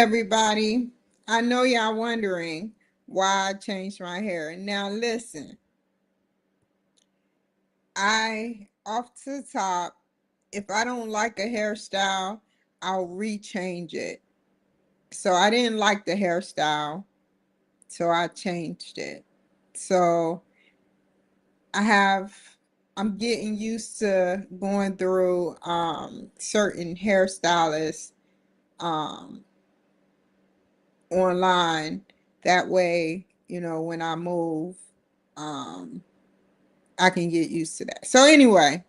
everybody. I know y'all wondering why I changed my hair. Now listen, off to the top, if I don't like a hairstyle, I'll rechange it. So I didn't like the hairstyle, so I changed it. So I have I'm getting used to going through certain hairstylists um online. That way, when I move, um, I can get used to that. So anyway,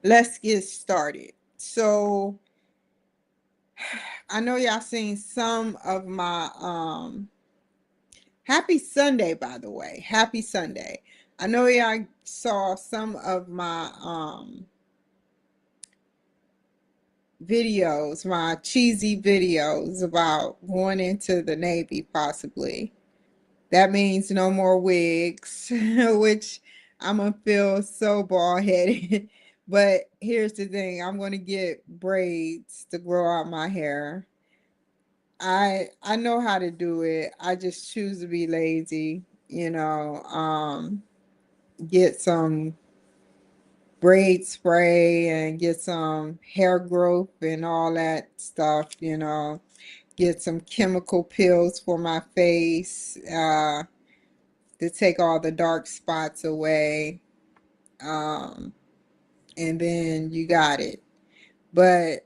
let's get started. So I know y'all seen some of my happy Sunday, by the way. Happy Sunday. I know y'all saw some of my videos, my cheesy videos about going into the Navy possibly. That means no more wigs, which I'm gonna feel so bald headed. But here's the thing, I'm gonna get braids to grow out my hair. I know how to do it. I just choose to be lazy, get some braid spray and get some hair growth and all that stuff, get some chemical peels for my face. To take all the dark spots away. Um, and then you got it. But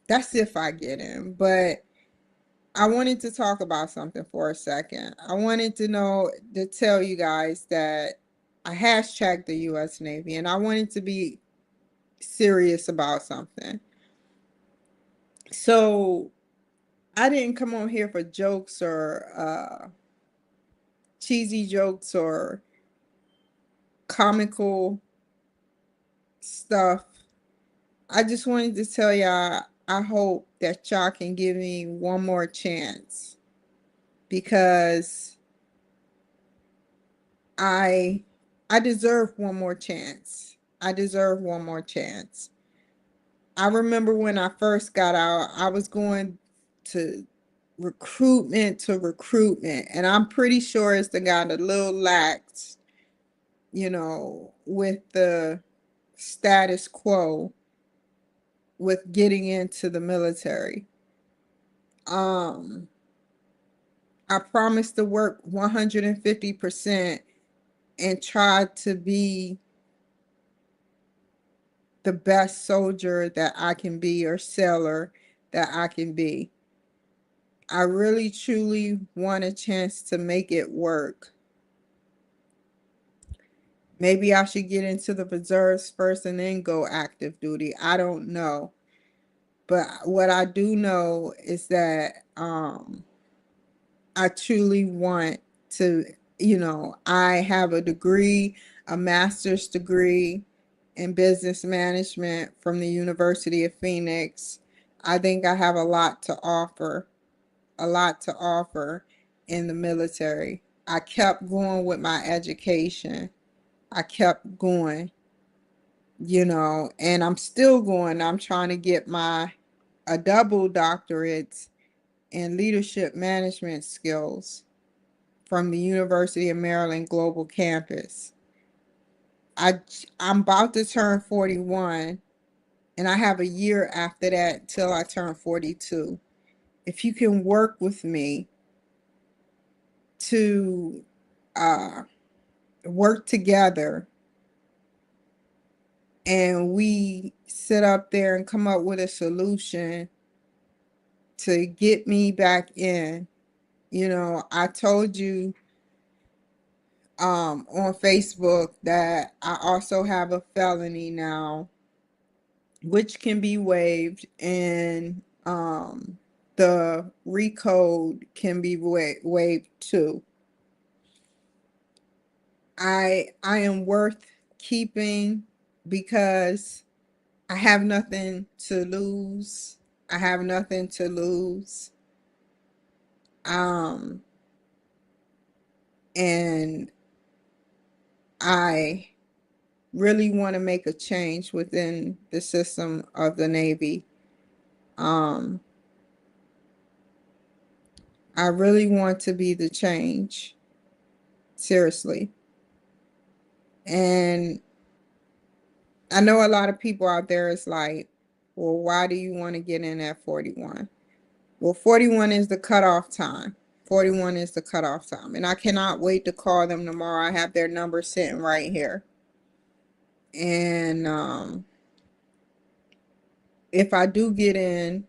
that's if I get in. But I wanted to talk about something for a second. I wanted to tell you guys that I hashtagged the U.S. Navy and I wanted to be serious about something. So I didn't come on here for jokes or cheesy jokes or comical stuff. I just wanted to tell y'all, I hope that y'all can give me one more chance because I I deserve one more chance. I deserve one more chance. I remember when I first got out, I was going to to recruitment, and I'm pretty sure it's the got a little lax, with the status quo with getting into the military. Um, I promised to work 150% and try to be the best soldier that I can be or sailor that I can be. I really truly want a chance to make it work. Maybe I should get into the reserves first and then go active duty. I don't know. But what I do know is that I truly want to, I have a degree, a master's degree in business management from the University of Phoenix. I think I have a lot to offer in the military. I kept going with my education. I kept going, and I'm still going. I'm trying to get a double doctorate in leadership management skills from the University of Maryland Global Campus. I I'm about to turn 41 and I have a year after that till I turn 42. If you can work with me to uh, work together and we sit up there and come up with a solution to get me back in. I told you on Facebook that I also have a felony now, which can be waived, and the recode can be waived too. I am worth keeping because I have nothing to lose. I have nothing to lose. Um, and I really want to make a change within the system of the Navy. Um, I really want to be the change. Seriously. And I know a lot of people out there is like, well, why do you want to get in at 41? Well, 41 is the cutoff time. 41 is the cutoff time. And I cannot wait to call them tomorrow. I have their number sitting right here. And if I do get in,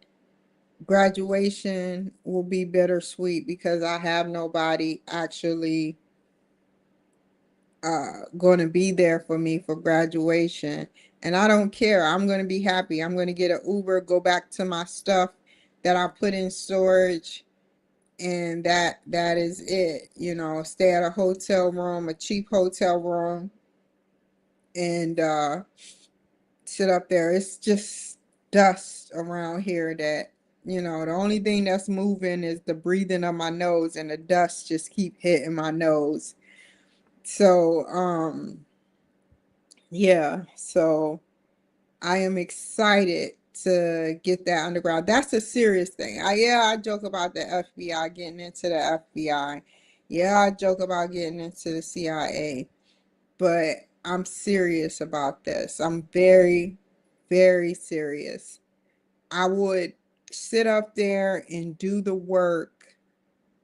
graduation will be bittersweet because I have nobody actually going to be there for me for graduation. And I don't care. I'm going to be happy. I'm going to get an Uber, go back to my stuff that I put in storage, and that is it. You know, stay at a hotel room, a cheap hotel room, and sit up there. It's just dust around here that, you know, the only thing that's moving is the breathing of my nose, and the dust just keep hitting my nose. So yeah, so I am excited to get that underground. That's a serious thing. I joke about the FBI, getting into the FBI. Yeah, I joke about getting into the CIA, but I'm serious about this. I'm very, very serious. I would sit up there and do the work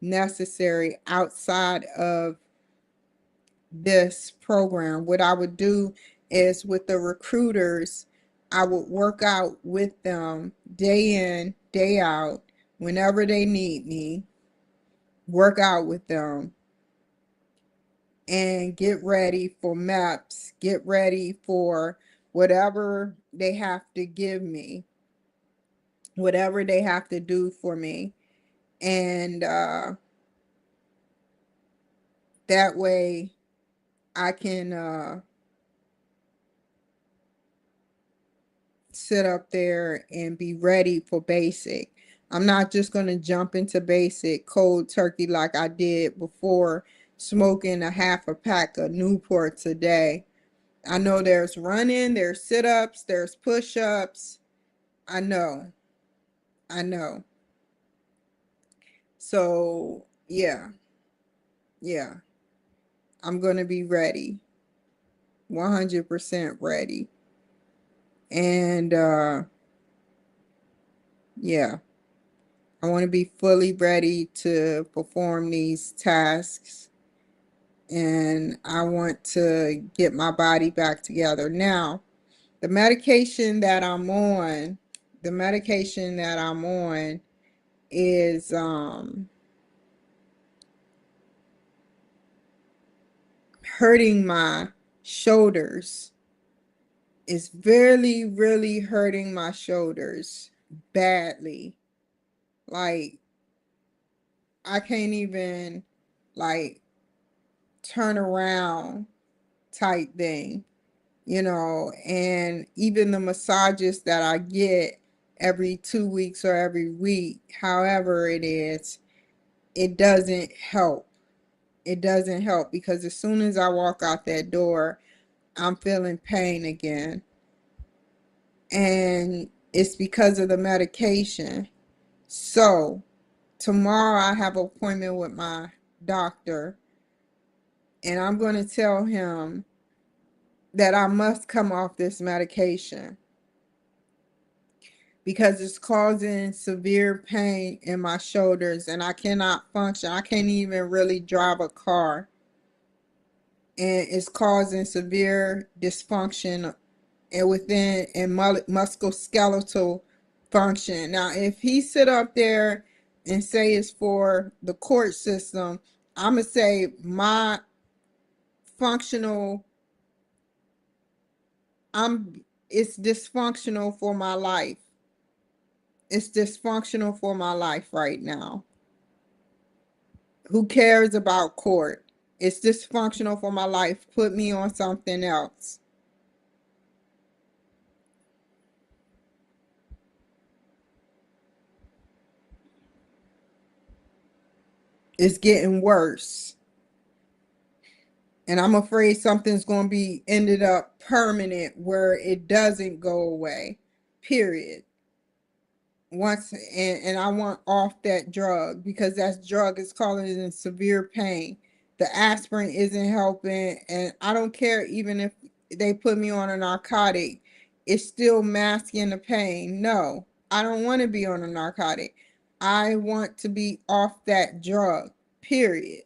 necessary outside of this program. What I would do is with the recruiters, I would work out with them day in, day out, whenever they need me, work out with them and get ready for maps, get ready for whatever they have to give me, whatever they have to do for me. And that way I can sit up there and be ready for basic. I'm not just going to jump into basic cold turkey like I did before, smoking a half a pack of Newports a day. I know there's running, there's sit-ups, there's push-ups. I know. I know. So, yeah. Yeah. I'm going to be ready. 100% ready. And yeah. I want to be fully ready to perform these tasks, and I want to get my body back together. Now, the medication that I'm on, the medication that I'm on is hurting my shoulders. It's really, really hurting my shoulders badly. Like, I can't even, like, turn around type thing, you know. And even the massages that I get every 2 weeks or every week, however it is, it doesn't help. It doesn't help because as soon as I walk out that door, I'm feeling pain again. And it's because of the medication. So tomorrow I have an appointment with my doctor, and I'm going to tell him that I must come off this medication because it's causing severe pain in my shoulders and I cannot function. I can't even really drive a car. And it's causing severe dysfunction and within and musculoskeletal function. Now, if he sit up there and say it's for the court system, I'm gonna say my functional, it's dysfunctional for my life. It's dysfunctional for my life right now. Who cares about court? It's dysfunctional for my life. Put me on something else. It's getting worse. And I'm afraid something's going to be ended up permanent where it doesn't go away. Period. once, and I want off that drug because that drug is causing severe pain. The aspirin isn't helping, and I don't care even if they put me on a narcotic, it's still masking the pain. No, I don't want to be on a narcotic. I want to be off that drug, period.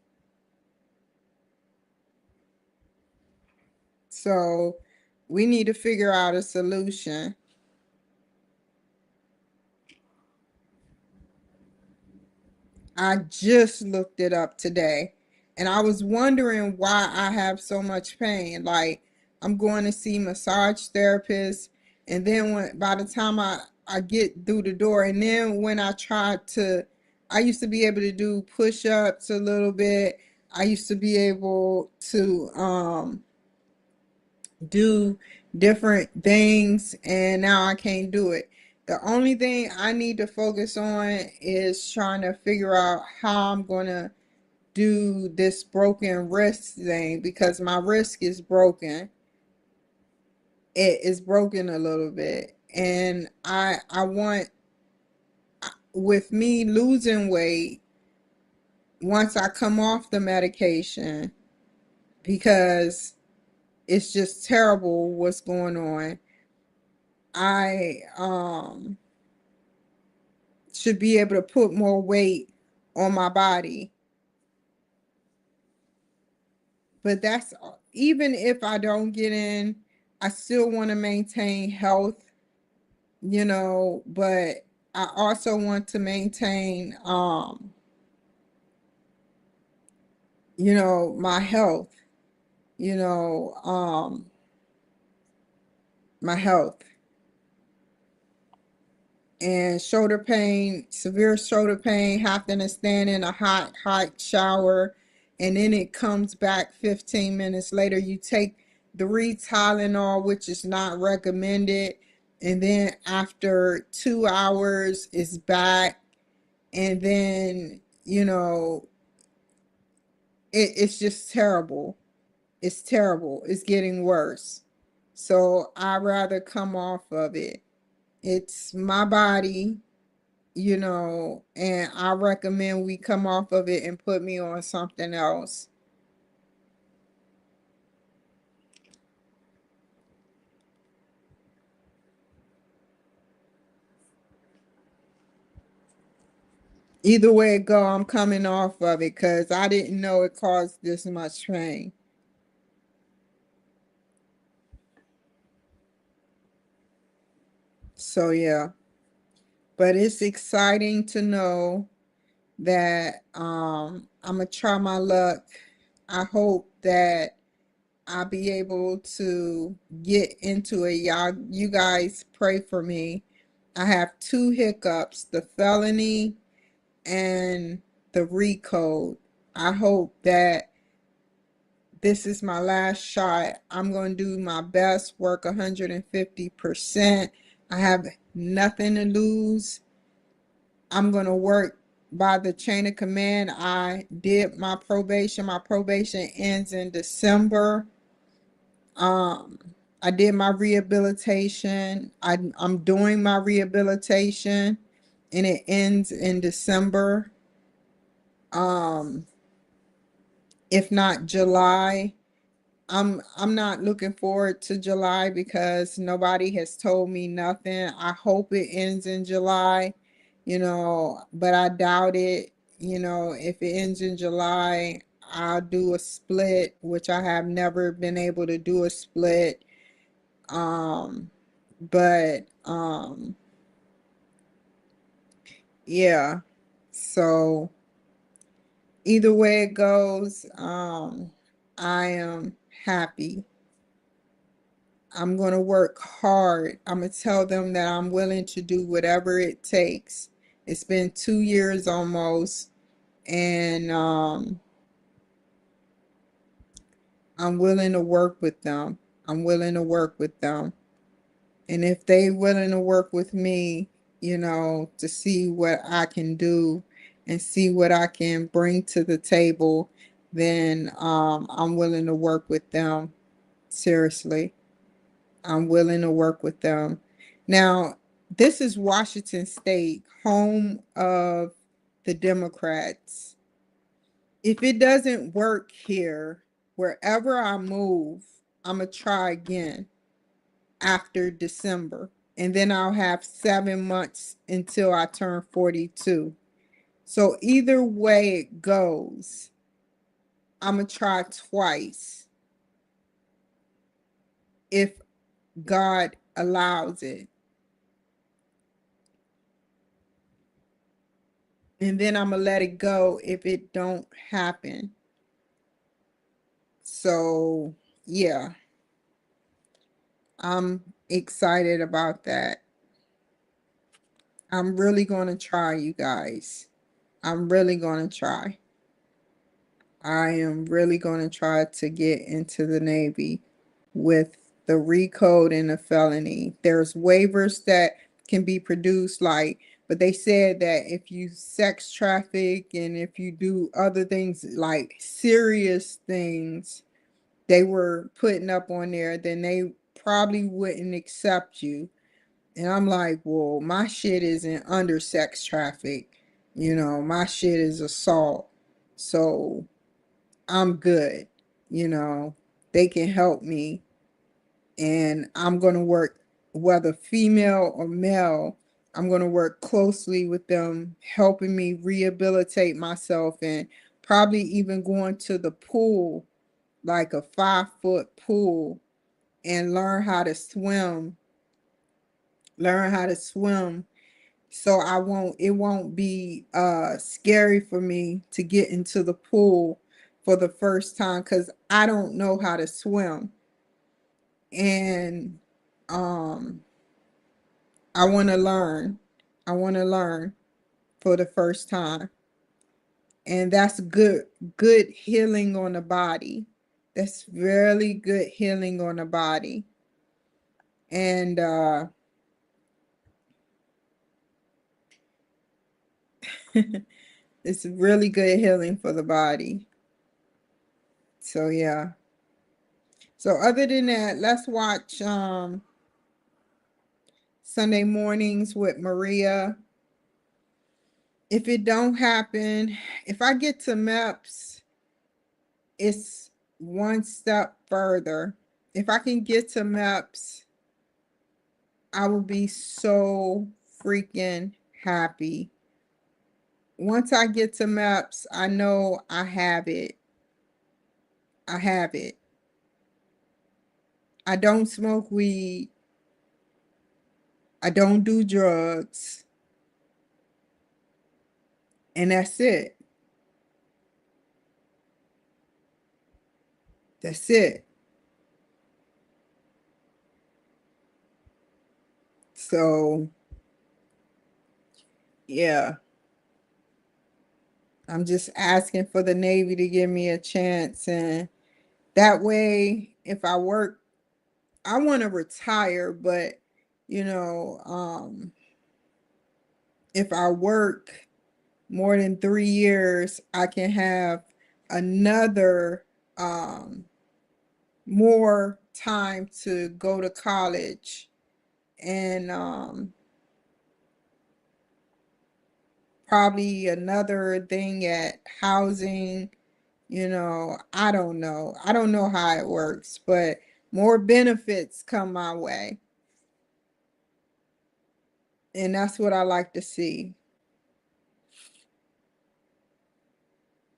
So we need to figure out a solution. I just looked it up today and I was wondering why I have so much pain. Like, I'm going to see massage therapists, and then when by the time I get through the door, and then when I try to, I used to be able to do push-ups a little bit. I used to be able to do different things, and now I can't do it. The only thing I need to focus on is trying to figure out how I'm going to do this broken wrist thing because my wrist is broken. It is broken a little bit. And I want, with me losing weight, once I come off the medication, because it's just terrible what's going on. I should be able to put more weight on my body. But that's, even if I don't get in, I still want to maintain health, but I also want to maintain my health, you know, my health. And shoulder pain, severe shoulder pain, having to stand in a hot shower, and then it comes back 15 minutes later. You take the Tylenol, which is not recommended, and then after 2 hours, it's back, and then it's just terrible. It's terrible. It's getting worse. So I'd rather come off of it. It's my body, and I recommend we come off of it and put me on something else. Either way it go, I'm coming off of it because I didn't know it caused this much pain. So yeah, but it's exciting to know that I'm gonna try my luck. I hope that I'll be able to get into it. You guys pray for me. I have two hiccups, the felony and the recode. I hope that this is my last shot. I'm going to do my best, work 150%. I have nothing to lose. I'm going to work by the chain of command. I did my probation. My probation ends in December. Um, I did my rehabilitation. I'm doing my rehabilitation, and it ends in December. Um, if not July. I'm not looking forward to July because nobody has told me nothing. I hope it ends in July, but I doubt it. If it ends in July, I'll do a split, which I have never been able to do a split. Um, but yeah. So either way it goes, I am happy. I'm going to work hard. I'm going to tell them that I'm willing to do whatever it takes. It's been 2 years almost, and I'm willing to work with them. I'm willing to work with them. And if they willing to work with me, to see what I can do and see what I can bring to the table, then I'm willing to work with them. Seriously. I'm willing to work with them. Now, This is Washington State, home of the Democrats. If it doesn't work here, wherever I move, I'm going to try again after December. And then I'll have 7 months until I turn 42. So either way it goes, I'm going to try twice if God allows it. And then I'm going to let it go if it don't happen. So, yeah, I'm excited about that. I'm really going to try, you guys. I'm really going to try. I am really going to try to get into the Navy with the recode and the felony. There's waivers that can be produced, like, but they said that if you sex traffic and if you do other things like serious things they were putting up on there, then they probably wouldn't accept you. And I'm like, well, my shit isn't under sex traffic. My shit is assault. So I'm good. You know, they can help me. And I'm going to work, whether female or male, I'm going to work closely with them, helping me rehabilitate myself and probably even going to the pool, like a 5-foot pool, and learn how to swim so it won't be scary for me to get into the pool for the first time because I don't know how to swim. And um I want to learn. I want to learn for the first time. And that's good healing on the body. That's really good healing on the body. And it's really good healing for the body. So yeah. So other than that, let's watch Sunday mornings with Maria. If it don't happen, if I get to MEPS, it's one step further. If I can get to MEPS, I will be so freaking happy. Once I get to MEPS, I know I have it. I have it. I don't smoke weed. I don't do drugs. And that's it. That's it. So, yeah, I'm just asking for the Navy to give me a chance. And that way, if I work, I want to retire, but, you know, if I work more than 3 years, I can have another, more time to go to college and probably another thing at housing. I don't know. I don't know how it works, but more benefits come my way. And that's what I like to see.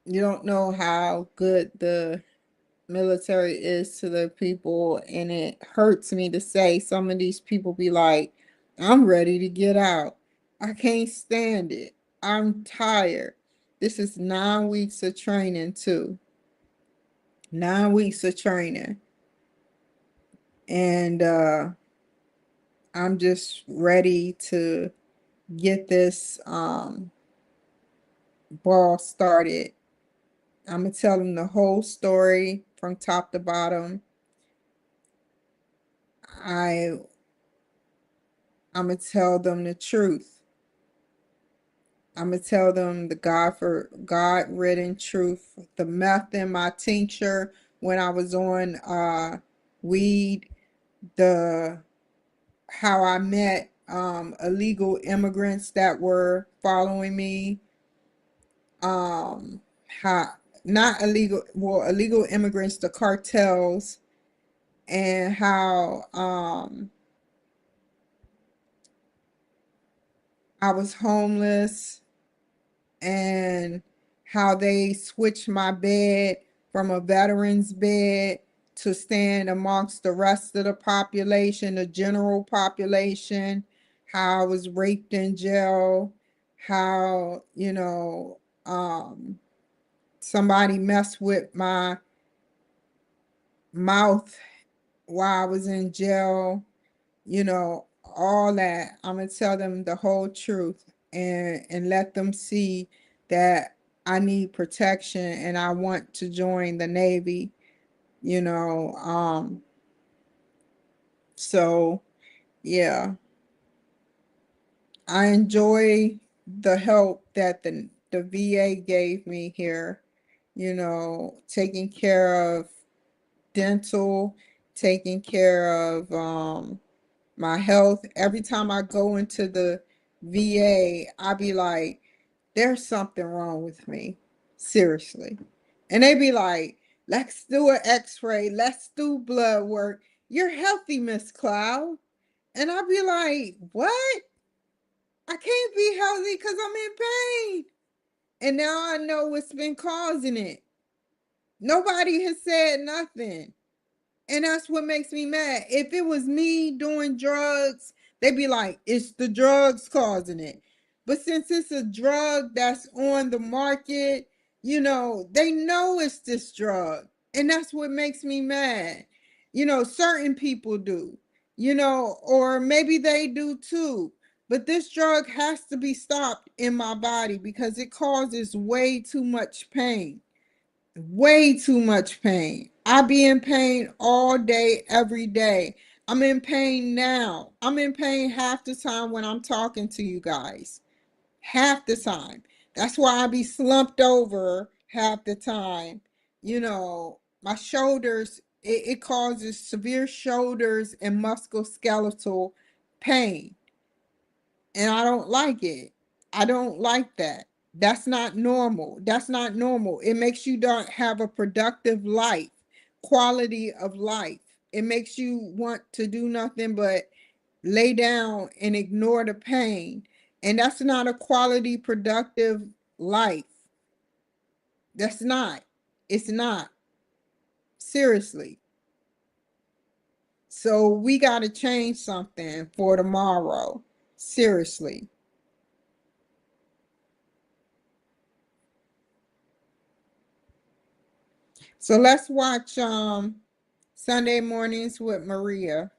You don't know how good the military is to the people, and it hurts me to say some of these people be like, I'm ready to get out. I can't stand it. I'm tired. This is 9 weeks of training too. 9 weeks of training. And I'm just ready to get this ball started. I'm gonna tell them the whole story from top to bottom. I I'm gonna tell them the truth. I'm gonna tell them the God-ridden truth. The meth in my tincture when I was on weed, the how I met illegal immigrants that were following me. Um, how not illegal, well, illegal immigrants, the cartels, and how I was homeless, and how they switched my bed from a veteran's bed to stand amongst the rest of the population, the general population, how I was raped in jail, how, somebody messed with my mouth while I was in jail, all that. I'm gonna tell them the whole truth and let them see that I need protection and I want to join the Navy, you know. So yeah, I enjoy the help that the VA gave me here, taking care of dental, taking care of my health. Every time I go into the VA, I be like, there's something wrong with me. Seriously. And they be like, let's do an x-ray. Let's do blood work. You're healthy, Miss Cloud. And I be like, what? I can't be healthy because I'm in pain. And now I know what's been causing it. Nobody has said nothing. And that's what makes me mad. If it was me doing drugs, they'd be like, it's the drugs causing it. But since it's a drug that's on the market, they know it's this drug. And that's what makes me mad. Certain people do, or maybe they do too. But this drug has to be stopped in my body because it causes way too much pain. Way too much pain. I be in pain all day, every day. I'm in pain now. I'm in pain half the time when I'm talking to you guys. Half the time. That's why I be slumped over half the time. My shoulders, it causes severe shoulders and musculoskeletal pain. And I don't like it. I don't like that. That's not normal. That's not normal. It makes you don't have a productive life, quality of life. It makes you want to do nothing but lay down and ignore the pain. And that's not a quality, productive life. That's not. It's not. Seriously. So we got to change something for tomorrow. Seriously. So let's watch Sunday mornings with Maria.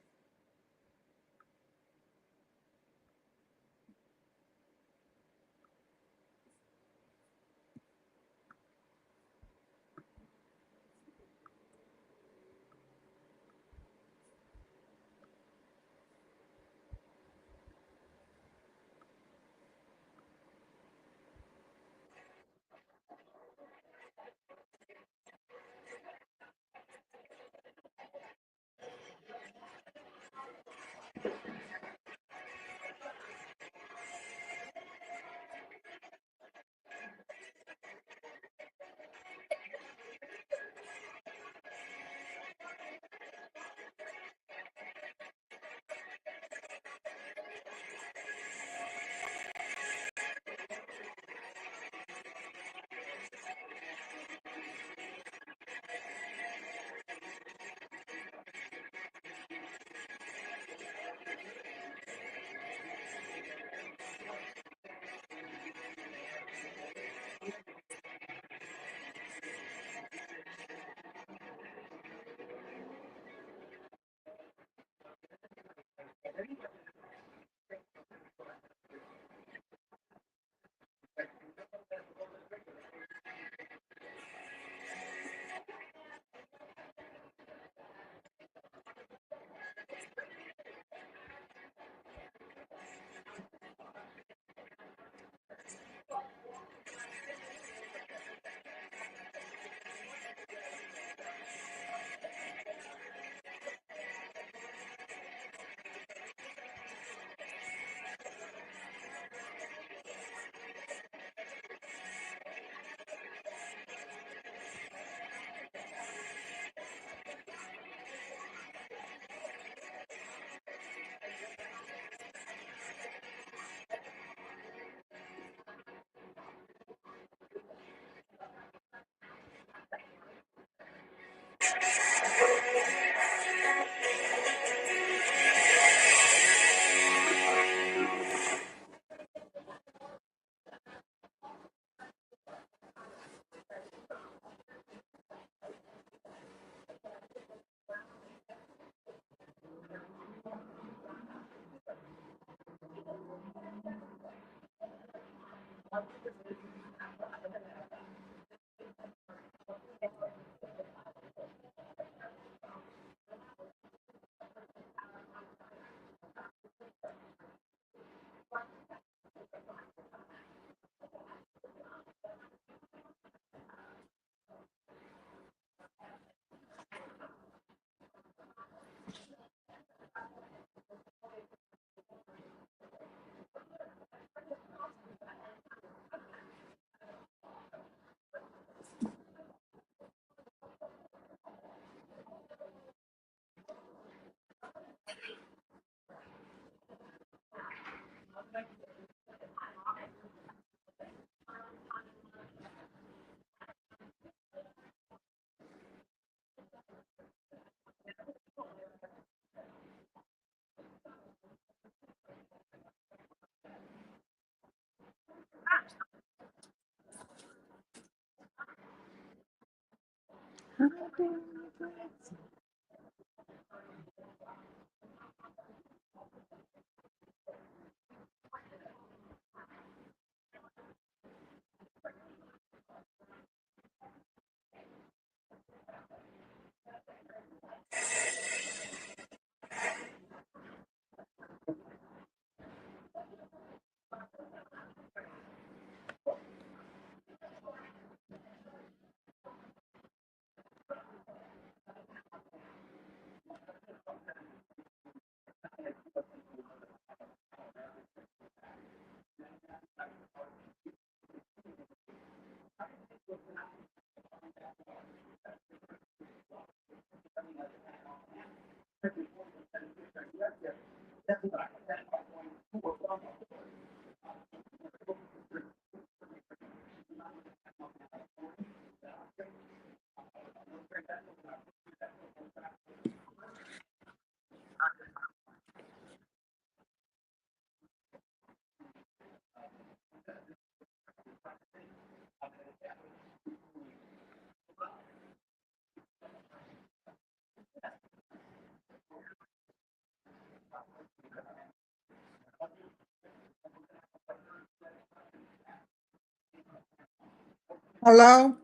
Hello?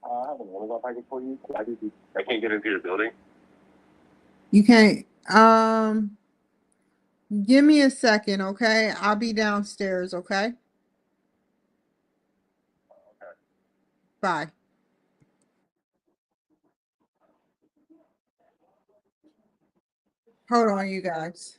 I have an Amazon package for you. I can't get into your building. You can't. Give me a second, okay? I'll be downstairs, okay? Bye. Hold on, you guys.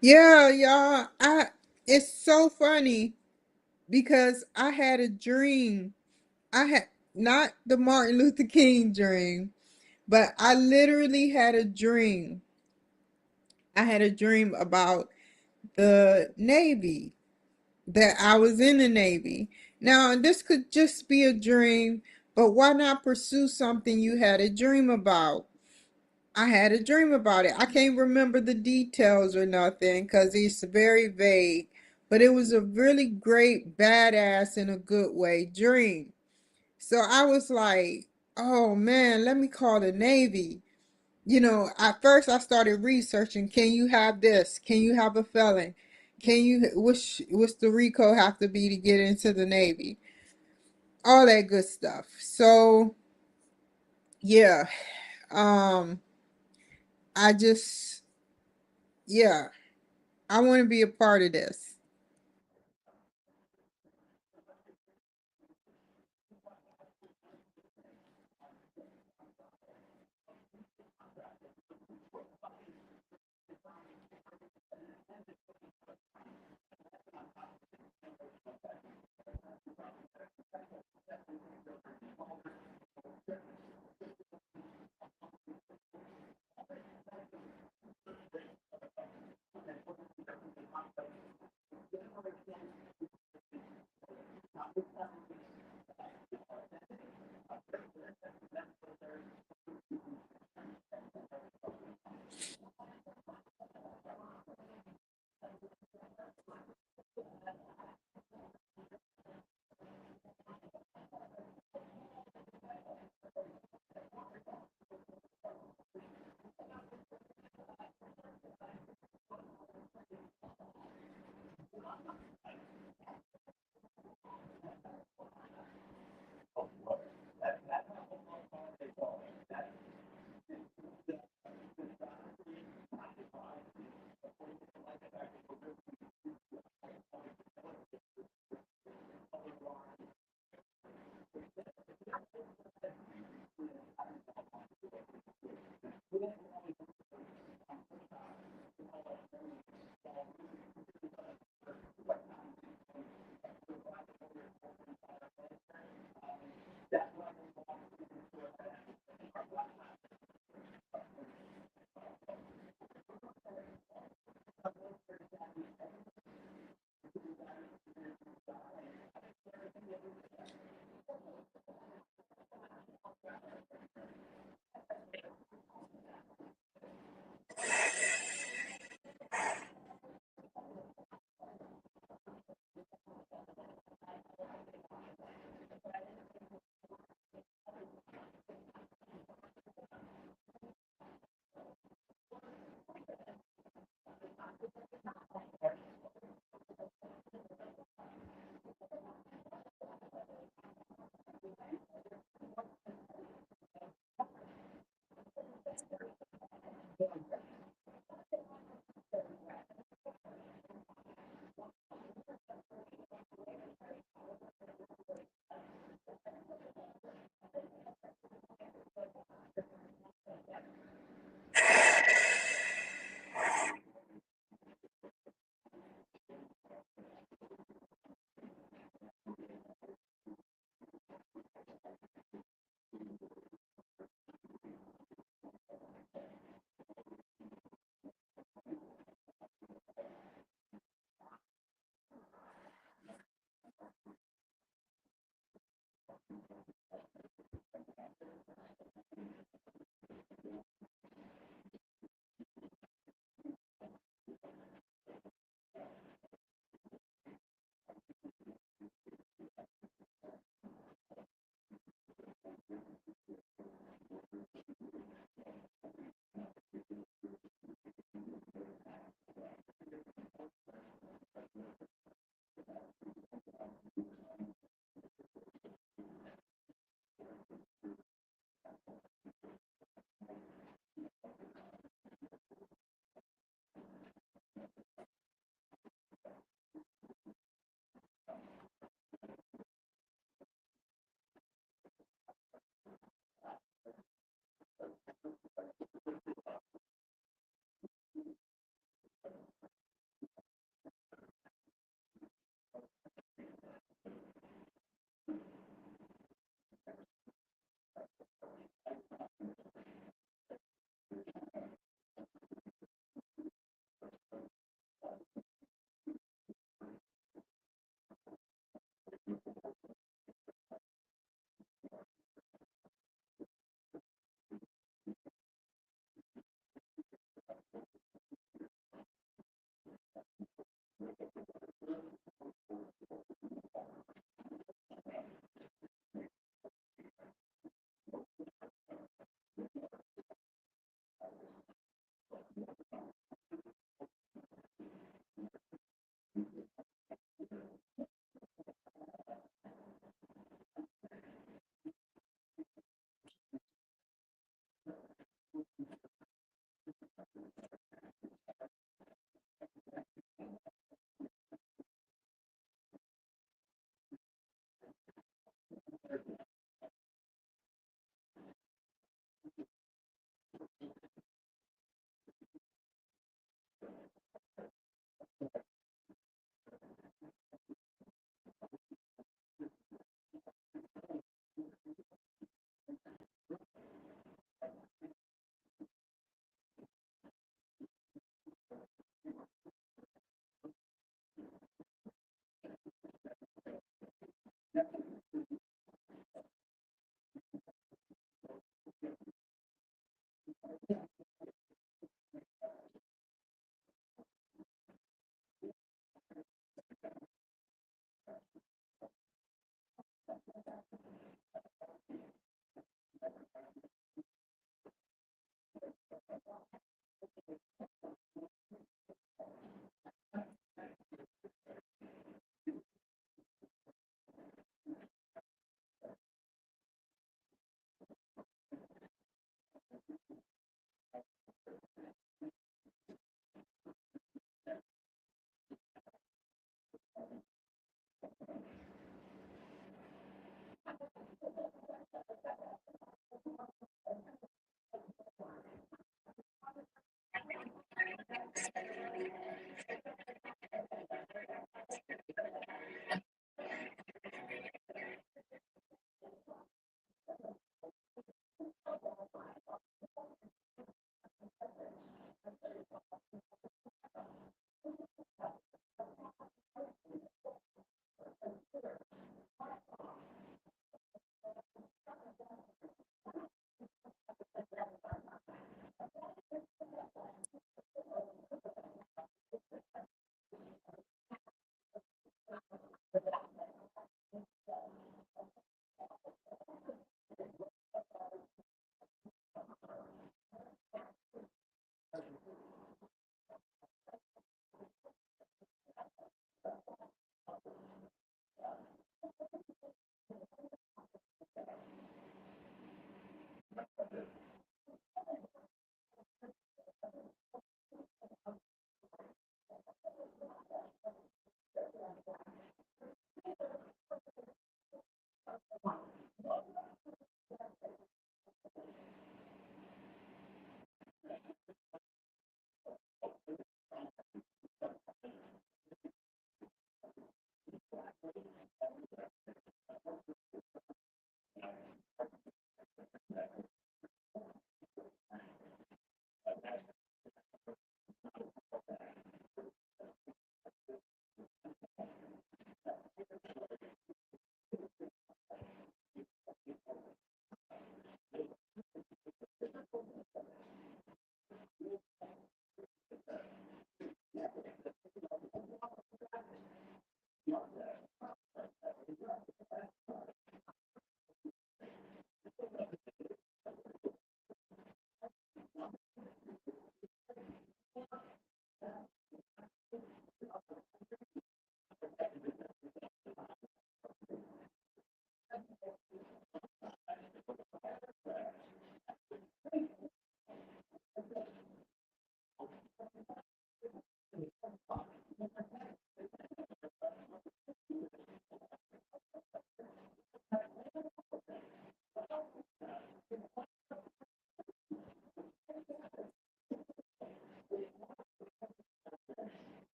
Yeah, y'all. It's so funny because I had a dream. I had not the Martin Luther King dream, but I literally had a dream. I had a dream about the Navy, that I was in the Navy. Now, this could just be a dream, but why not pursue something you had a dream about? I had a dream about it. I can't remember the details or nothing because it's very vague, but it was a really great, badass, in a good way dream. So I was like, oh man, let me call the Navy. At first I started researching, can you have this? Can you have a felon? Can you, what's the RICO have to be to get into the Navy? All that good stuff. So yeah, um, I just, yeah, I want to be a part of this.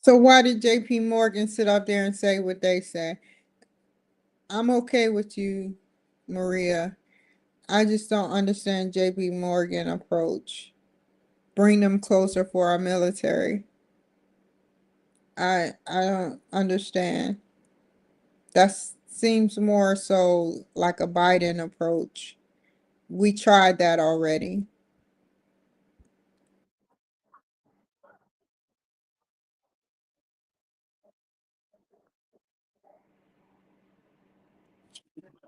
So why did JP Morgan sit up there and say what they say? I'm okay with you, Maria. I just don't understand JP Morgan approach. Bring them closer for our military. I don't understand. That seems more so like a Biden approach. We tried that already.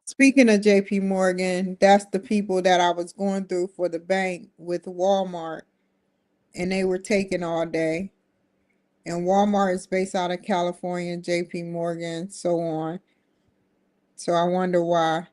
Speaking of JP Morgan, that's the people that I was going through for the bank with Walmart, and they were taking all day. And Walmart is based out of California, JP Morgan, so on. So I wonder why.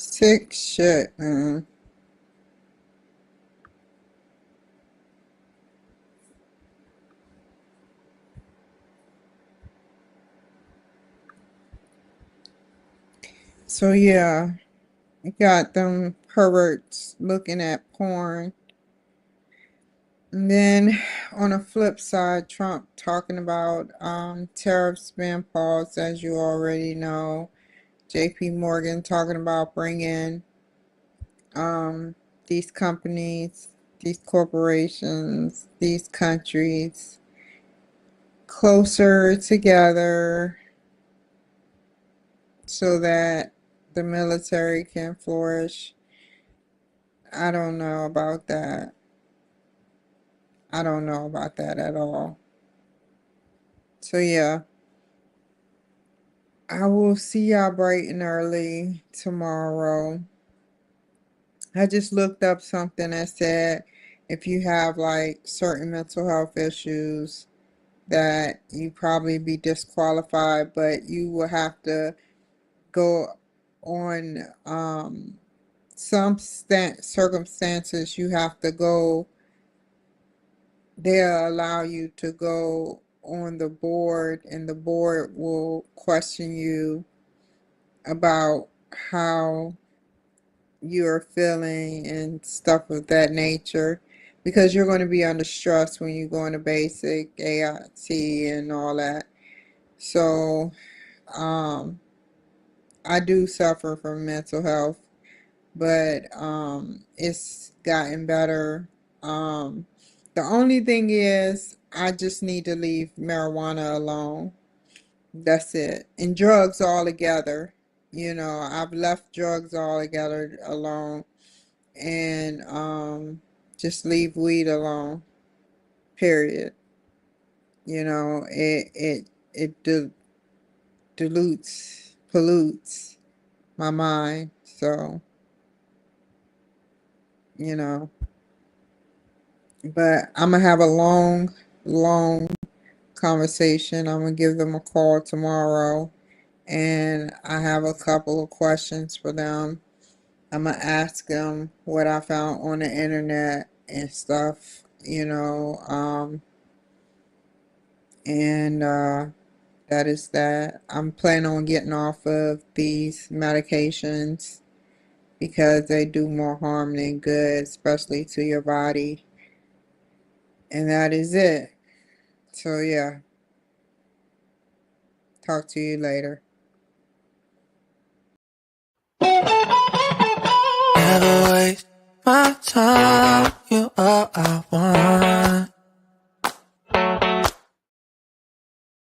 Sick shit, man. So yeah, you got them perverts looking at porn. And then on the flip side, Trump talking about tariffs being paused, as you already know. JP Morgan talking about bringing um, these companies, these corporations, these countries closer together so that the military can flourish. I don't know about that. I don't know about that at all. So yeah, I will see y'all bright and early tomorrow. I just looked up something that said if you have like certain mental health issues that you probably be disqualified, but you will have to go on some circumstances you have to go, they'll allow you to go on the board and the board will question you about how you're feeling and stuff of that nature because you're going to be under stress when you go into basic AIT and all that. So um I do suffer from mental health, but it's gotten better. Um, the only thing is, I just need to leave marijuana alone. That's it. And drugs altogether. You know, I've left drugs altogether alone, and just leave weed alone. Period. You know, it dilutes, pollutes my mind. So, you know. But I'm gonna have a long conversation. I'm gonna give them a call tomorrow, and I have a couple of questions for them. I'm gonna ask them what I found on the internet and stuff, and that is that. I'm planning on getting off of these medications because they do more harm than good, especially to your body. And that is it. So yeah. Talk to you later. Never waste my time.